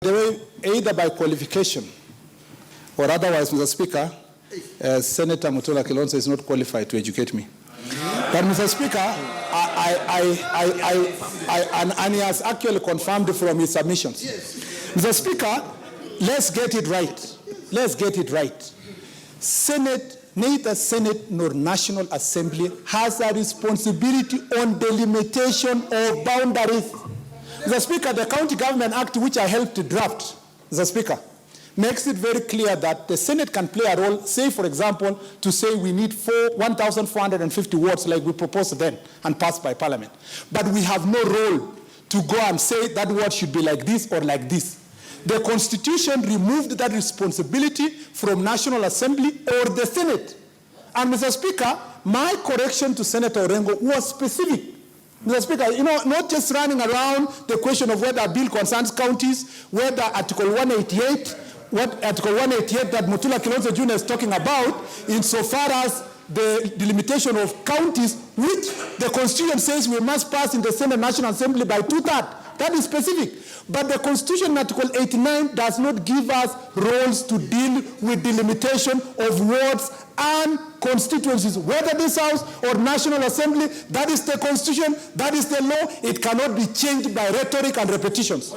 The way, either by qualification or otherwise, Mr. Speaker, Senator Mutula Kilonzo is not qualified to educate me. But Mr. Speaker, and he has actually confirmed from his submissions. Mr. Speaker, let's get it right. Let's get it right. Neither Senate nor National Assembly has a responsibility on delimitation of boundaries. Mr. Speaker, the County Government Act, which I helped to draft, Mr. Speaker, makes it very clear that the Senate can play a role, say, for example, to say we need 1,450 wards like we proposed then and passed by Parliament. But we have no role to go and say that ward should be like this or like this. The Constitution removed that responsibility from National Assembly or the Senate. And, Mr. Speaker, my correction to Senator Orengo was specific. Mr. Speaker, not just running around the question of whether a bill concerns counties, whether Article 188, what Article 188 that Mutula Kilonzo Jr. is talking about, insofar as the delimitation of counties, which the Constitution says we must pass in the Senate National Assembly by 2/3. That is specific. But the Constitution, Article 89, does not give us roles to deal with delimitation of wards and constituencies, whether this House or National Assembly. That is the Constitution, that is the law. It cannot be changed by rhetoric and repetitions.